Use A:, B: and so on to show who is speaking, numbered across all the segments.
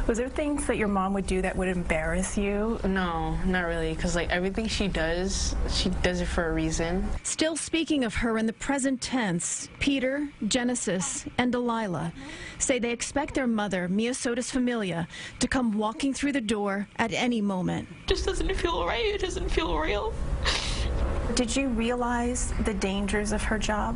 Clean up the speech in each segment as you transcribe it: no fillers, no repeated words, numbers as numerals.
A: Was there things that your mom would do that would embarrass you?
B: No, not really, because like everything she does it for a reason.
C: Still speaking of her in the present tense, Peter, Genesis, and Delilah say they expect their mother, Miosotis Familia, to come walking through the door at any moment.
D: Just doesn't feel right. It doesn't feel real.
A: Did you realize the dangers of her job?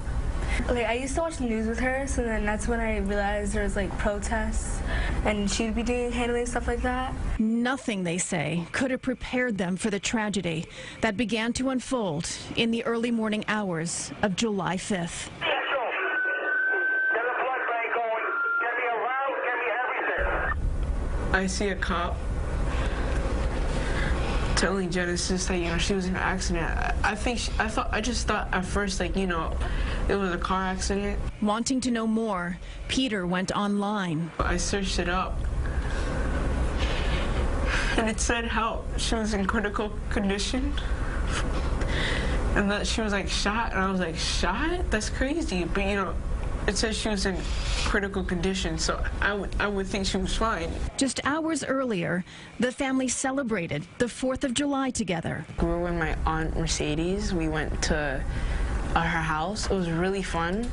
E: Like, I used to watch the news with her, so then that's when I realized there was like protests and she'd be handling stuff like that.
C: Nothing, they say, could have prepared them for the tragedy that began to unfold in the early morning hours of July 5th.
B: I see a cop telling Genesis that, you know, she was in an accident. I just thought at first, like, you know, it was a car accident.
C: Wanting to know more, Peter went online.
B: I searched it up, and it said how she was in critical condition, and that she was like shot, and I was like, shot? That's crazy. But you know, it says she was in critical condition, so I would think she was fine.
C: Just hours earlier, the family celebrated the 4th of July together.
B: We were with my aunt Mercedes. We went to her house. It was really fun.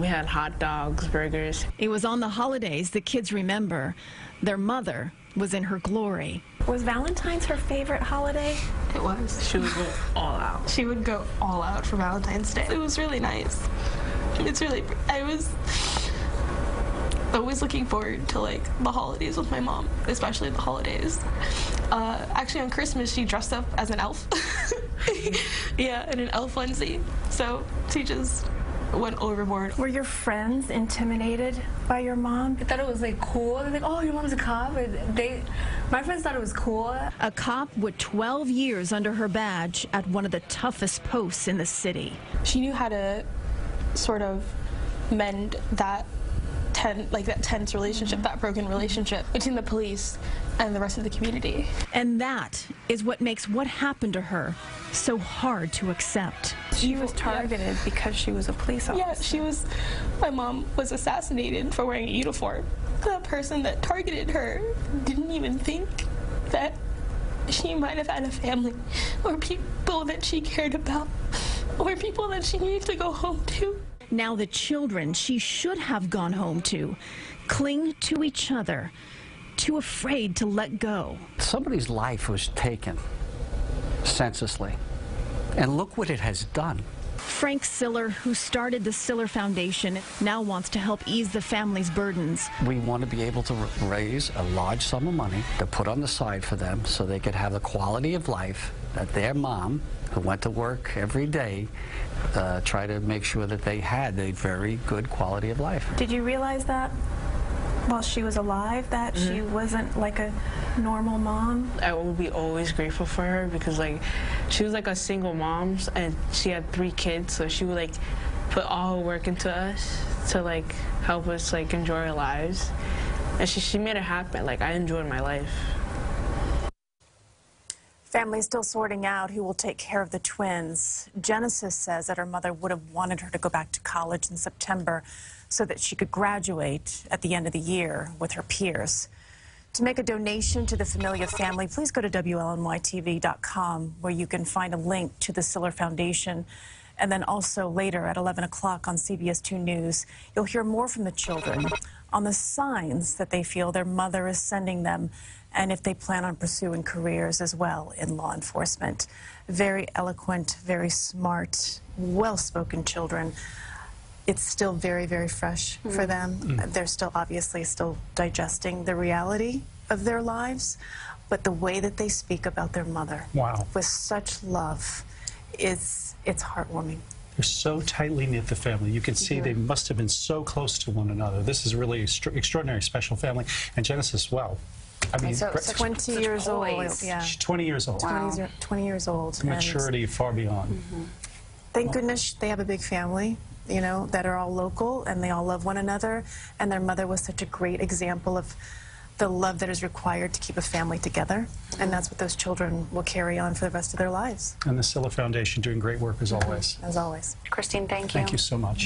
B: We had hot dogs, burgers.
C: It was on the holidays the kids remember. Their mother was in her glory.
A: Was Valentine's her favorite holiday?
D: It was.
B: She would go all out.
D: She would go all out for Valentine's Day. It was really nice. I was always looking forward to like the holidays with my mom, especially the holidays. Actually on Christmas she dressed up as an elf. Yeah, in an elf onesie. So she just went overboard.
A: Were your friends intimidated by your mom?
E: I thought it was like cool. They're like, oh, your mom's a cop. My friends thought it was cool.
C: A cop with 12 years under her badge at one of the toughest posts in the city.
D: She knew how to sort of mend that tense relationship, that broken relationship between the police and the rest of the community.
C: And that is what makes what happened to her so hard to accept.
A: She was targeted because she was a police officer.
D: Yeah, my mom was assassinated for wearing a uniform. The person that targeted her didn't even think that she might have had a family or people that she cared about or people that she needed to go home to.
C: Now the children she should have gone home to cling to each other, too afraid to let go.
F: Somebody's life was taken senselessly, and look what it has done.
C: Frank Siller, who started the Siller Foundation, now wants to help ease the family's burdens.
F: We want to be able to raise a large sum of money to put on the side for them so they could have the quality of life that their mom, who went to work every day, try to make sure that they had a very good quality of life.
A: Did you realize that while she was alive, that she wasn't like a normal mom?
B: I will be always grateful for her because like she was like a single mom and she had 3 kids, so she would like put all her work into us to like help us like enjoy our lives, and she made it happen. Like I enjoyed my life.
A: Family still sorting out who will take care of the twins. Genesis says that her mother would have wanted her to go back to college in September so that she could graduate at the end of the year with her peers. To make a donation to the Familia family, please go to WLNYTV.com, where you can find a link to the Siller Foundation. And then also later at 11 o'clock on CBS 2 News, you'll hear more from the children on the signs that they feel their mother is sending them and if they plan on pursuing careers as well in law enforcement. Very eloquent, very smart, well-spoken children. It's still very, very fresh for them. They're still obviously still digesting the reality of their lives, but the way that they speak about their mother with such love, it's heartwarming.
G: They're so tightly knit, the family. You can see they must have been so close to one another. This is really extraordinary, special family. And Genesis, well, I mean,
A: so 20 years old. Yeah.
G: She's 20 years old.
A: 20 years old.
G: Maturity far beyond.
A: Thank goodness they have a big family, you know, that are all local and they all love one another. And their mother was such a great example of the love that is required to keep a family together. And that's what those children will carry on for the rest of their lives.
G: And the Siller Foundation doing great work as always.
A: As always.
H: Kristine, thank you.
G: Thank you so much.